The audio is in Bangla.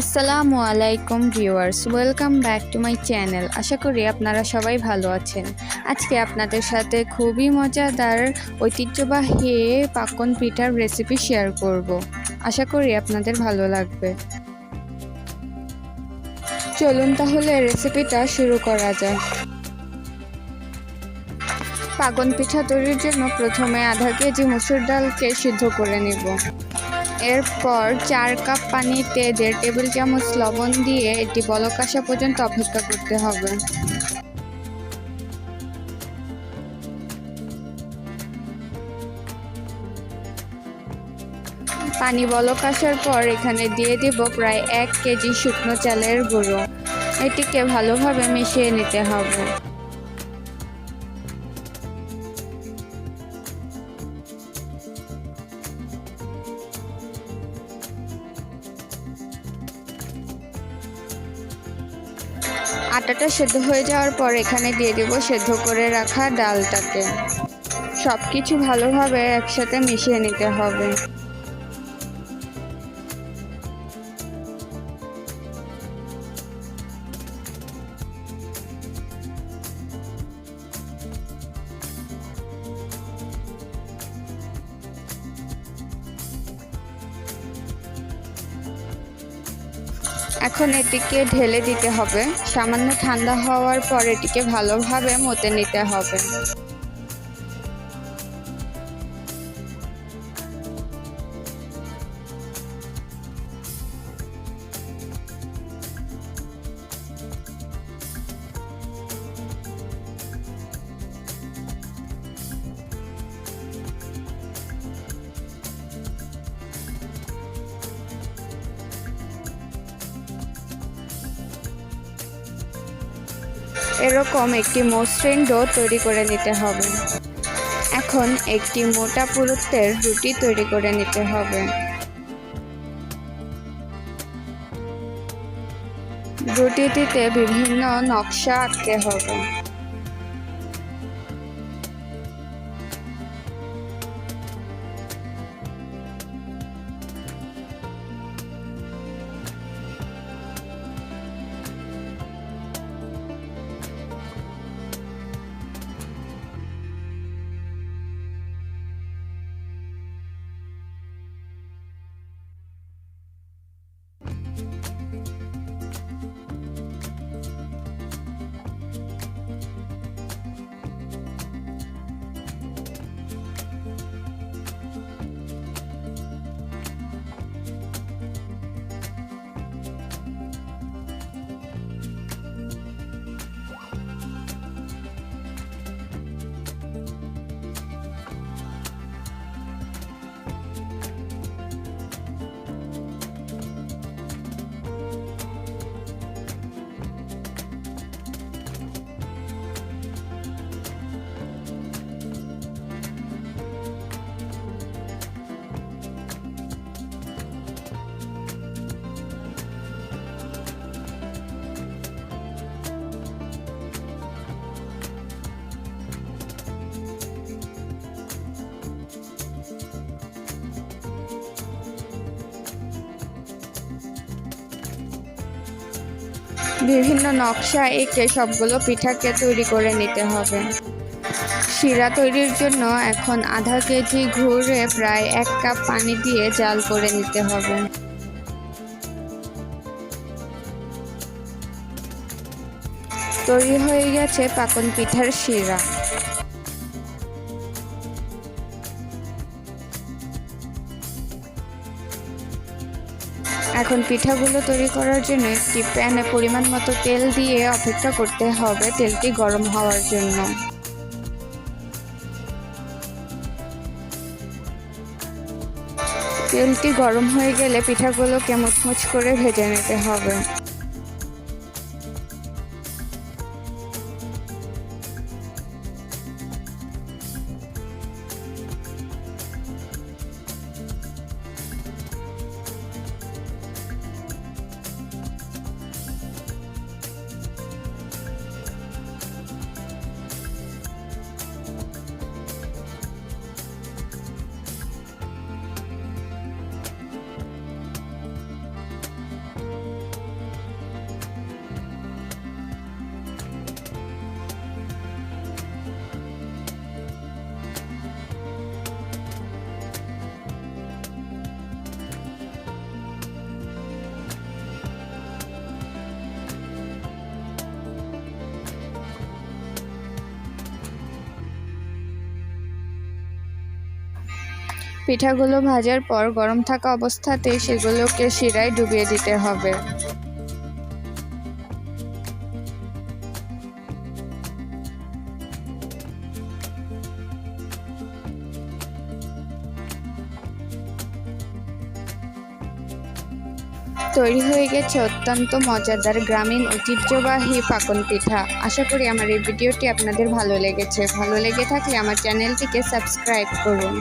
আসসালামু আলাইকুম viewers, welcome back to my channel. আশা করি আপনারা সবাই ভালো আছেন। আজকে আপনাদের সাথে খুবই মজাদার ঐতিহ্যবাহী পাকন পিঠার রেসিপি শেয়ার করব। আশা করি আপনাদের ভালো লাগবে। চলুন তাহলে রেসিপিটা শুরু করা যাক। পাকন পিঠা তৈরির জন্য প্রথমে আধা কেজি মসুর ডালকে সিদ্ধ করে নেব। এরপর 4 কাপ পানিতে 1.5 টেবিল চামচ লবণ দিয়ে এটি বলক আসা পর্যন্ত অপেক্ষা করতে হবে। পানি বলক আসার পর এখানে দিয়ে দিব প্রায় 1 কেজি শুকনো চালের গুঁড়ো। এটিকে ভালোভাবে মিশিয়ে নিতে হবে। আটাটা সেদ্ধ হয়ে যাওয়ার পর এখানে দিয়ে দেব সেদ্ধ করে রাখা ডালটাকে। সবকিছু ভালোভাবে একসাথে মিশিয়ে নিতে হবে। এখন এটিকে ঢেলে দিতে হবে। সামান্য ঠান্ডা হওয়ার পর এটিকে ভালোভাবে মতে নিতে হবে। এরকম একটি মসৃণ ডো তৈরি করে নিতে হবে। এখন একটি মোটা পুরুত্বের রুটি তৈরি করে নিতে হবে। রুটিটিতে বিভিন্ন নকশা আঁকতে হবে। বিভিন্ন নকশা এঁকে সবগুলো পিঠাকে তৈরি করে নিতে হবে। শিরা তৈরির জন্য এখন আধা কেজি গুড়ে প্রায় 1 কাপ পানি দিয়ে জাল করে নিতে হবে। তৈরি হয়ে গেছে পাকন পিঠার শিরা। এখন পিঠাগুলো তৈরি করার জন্য একটি প্যানে পরিমাণ মতো তেল দিয়ে অপেক্ষা করতে হবে তেলটি গরম হওয়ার জন্য। তেলটি গরম হয়ে গেলে পিঠাগুলোকে মুচমুচ করে ভেজে নিতে হবে। পিঠাগুলো ভাজার পর গরম থাকা অবস্থাতে সেগুলোকে শিরায় ডুবিয়ে দিতে হবে। তৈরি হয়ে গেছে অত্যন্ত মজাদার গ্রামীণ ঐতিহ্যবাহী পাকন পিঠা। আশা করি আমার এই ভিডিওটি আপনাদের ভালো লেগেছে। ভালো লেগে থাকলে আমার চ্যানেলটিকে সাবস্ক্রাইব করুন।